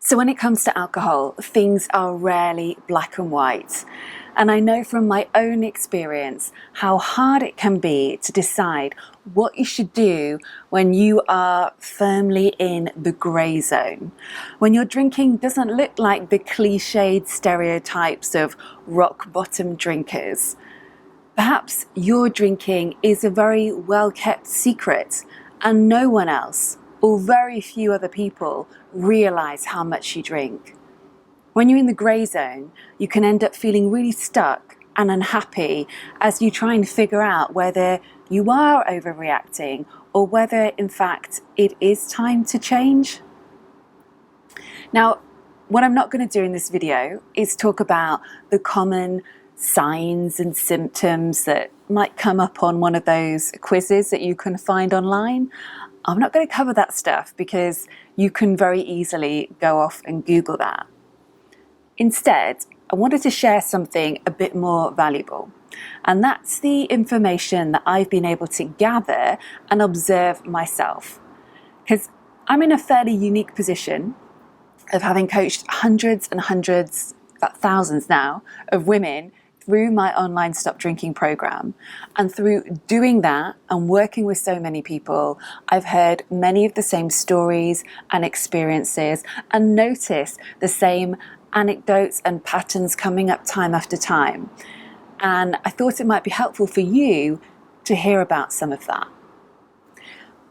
So when it comes to alcohol, things are rarely black and white. And I know from my own experience how hard it can be to decide what you should do when you are firmly in the grey zone. When your drinking doesn't look like the cliched stereotypes of rock bottom drinkers. Perhaps your drinking is a very well kept secret and no one else, or very few other people, realise how much you drink. When you're in the grey zone, you can end up feeling really stuck and unhappy as you try and figure out whether you are overreacting or whether, in fact, it is time to change. Now, what I'm not going to do in this video is talk about the common signs and symptoms that might come up on one of those quizzes that you can find online. I'm not going to cover that stuff because you can very easily go off and Google that. Instead, I wanted to share something a bit more valuable, and that's the information that I've been able to gather and observe myself. Because I'm in a fairly unique position of having coached hundreds and hundreds, about thousands now, of women through my online stop drinking program. And through doing that and working with so many people, I've heard many of the same stories and experiences and noticed the same anecdotes and patterns coming up time after time. And I thought it might be helpful for you to hear about some of that.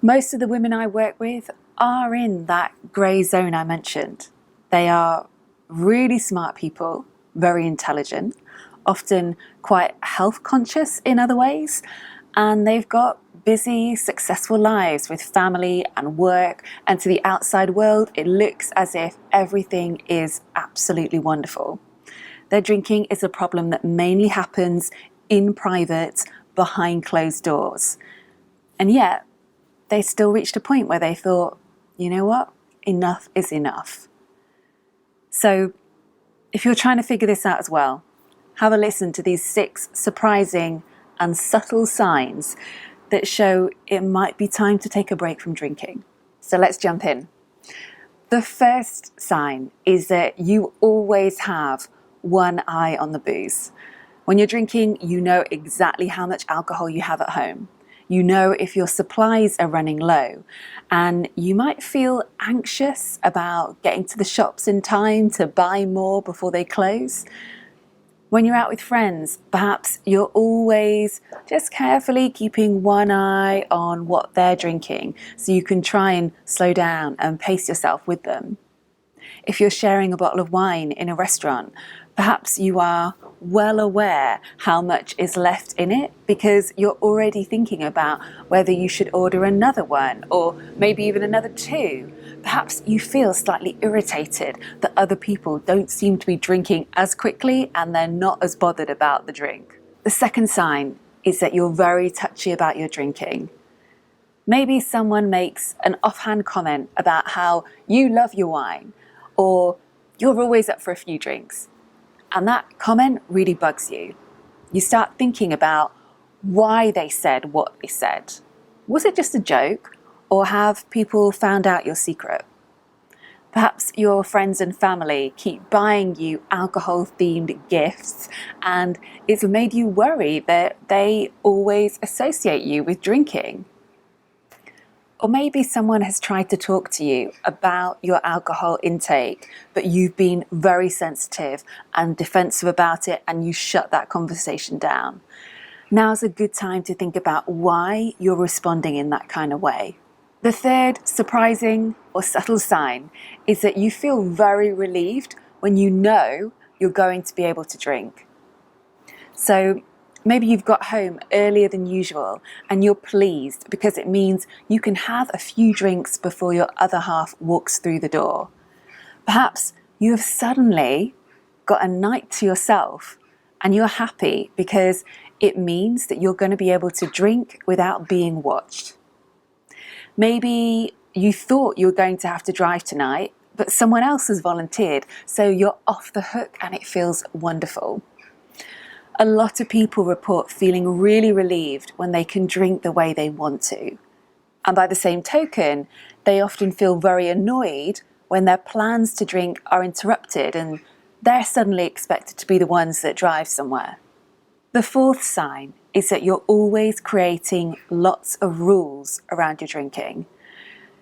Most of the women I work with are in that grey zone I mentioned. They are really smart people, very intelligent, often quite health conscious in other ways, and they've got busy, successful lives with family and work, and to the outside world it looks as if everything is absolutely wonderful. Their drinking is a problem that mainly happens in private, behind closed doors. And yet they still reached a point where they thought, you know what, enough is enough. So if you're trying to figure this out as well, have a listen to these 6 surprising and subtle signs that show it might be time to take a break from drinking. So let's jump in. The first sign is that you always have one eye on the booze. When you're drinking, you know exactly how much alcohol you have at home. You know if your supplies are running low, and you might feel anxious about getting to the shops in time to buy more before they close. When you're out with friends, perhaps you're always just carefully keeping one eye on what they're drinking so you can try and slow down and pace yourself with them. If you're sharing a bottle of wine in a restaurant, perhaps you are well aware how much is left in it because you're already thinking about whether you should order another one or maybe even another 2. Perhaps you feel slightly irritated that other people don't seem to be drinking as quickly and they're not as bothered about the drink. The second sign is that you're very touchy about your drinking. Maybe someone makes an offhand comment about how you love your wine or you're always up for a few drinks. And that comment really bugs you. You start thinking about why they said what they said. Was it just a joke, or have people found out your secret? Perhaps your friends and family keep buying you alcohol-themed gifts, and it's made you worry that they always associate you with drinking. Or maybe someone has tried to talk to you about your alcohol intake, but you've been very sensitive and defensive about it and you shut that conversation down. Now's a good time to think about why you're responding in that kind of way. The third surprising or subtle sign is that you feel very relieved when you know you're going to be able to drink. So maybe you've got home earlier than usual and you're pleased because it means you can have a few drinks before your other half walks through the door. Perhaps you have suddenly got a night to yourself and you're happy because it means that you're going to be able to drink without being watched. Maybe you thought you were going to have to drive tonight, but someone else has volunteered, so you're off the hook and it feels wonderful. A lot of people report feeling really relieved when they can drink the way they want to. And by the same token, they often feel very annoyed when their plans to drink are interrupted and they're suddenly expected to be the ones that drive somewhere. The fourth sign is that you're always creating lots of rules around your drinking.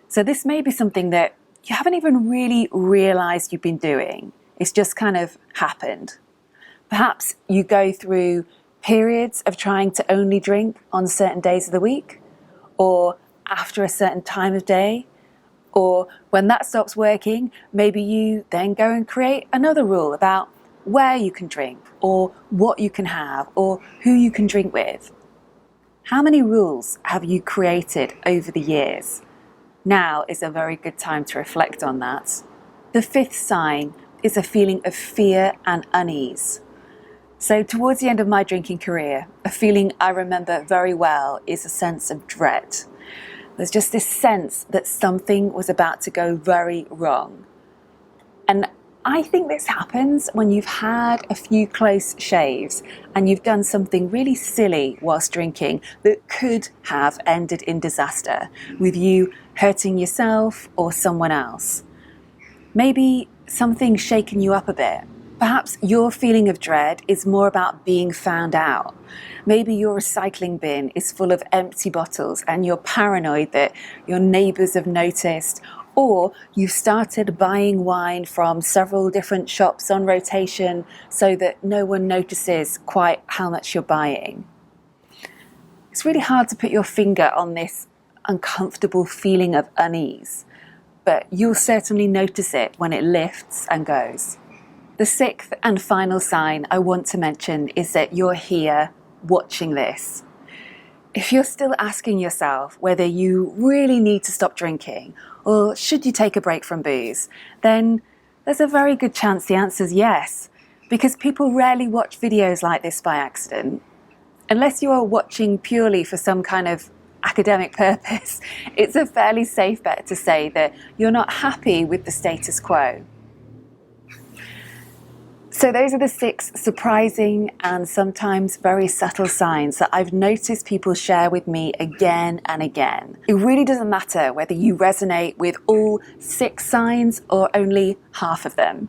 So this may be something that you haven't even really realised you've been doing. It's just kind of happened. Perhaps you go through periods of trying to only drink on certain days of the week, or after a certain time of day, or when that stops working, maybe you then go and create another rule about where you can drink, or what you can have, or who you can drink with. How many rules have you created over the years? Now is a very good time to reflect on that. The fifth sign is a feeling of fear and unease. So towards the end of my drinking career, a feeling I remember very well is a sense of dread. There's just this sense that something was about to go very wrong. And I think this happens when you've had a few close shaves and you've done something really silly whilst drinking that could have ended in disaster, with you hurting yourself or someone else. Maybe something's shaken you up a bit. Perhaps your feeling of dread is more about being found out. Maybe your recycling bin is full of empty bottles and you're paranoid that your neighbours have noticed, or you've started buying wine from several different shops on rotation so that no one notices quite how much you're buying. It's really hard to put your finger on this uncomfortable feeling of unease, but you'll certainly notice it when it lifts and goes. The sixth and final sign I want to mention is that you're here watching this. If you're still asking yourself whether you really need to stop drinking or should you take a break from booze, then there's a very good chance the answer is yes, because people rarely watch videos like this by accident. Unless you are watching purely for some kind of academic purpose, it's a fairly safe bet to say that you're not happy with the status quo. So those are the 6 surprising and sometimes very subtle signs that I've noticed people share with me again and again. It really doesn't matter whether you resonate with all 6 signs or only half of them.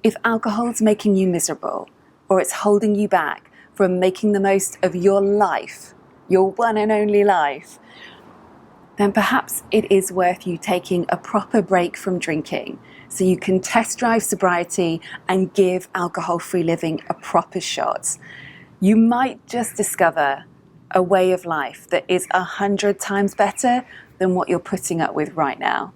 If alcohol's making you miserable, or it's holding you back from making the most of your life, your one and only life, then perhaps it is worth you taking a proper break from drinking so you can test drive sobriety and give alcohol-free living a proper shot. You might just discover a way of life that is 100 times better than what you're putting up with right now.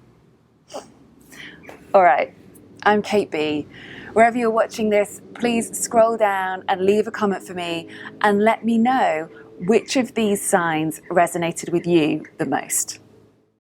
All right, I'm Kate B. Wherever you're watching this, please scroll down and leave a comment for me and let me know which of these signs resonated with you the most.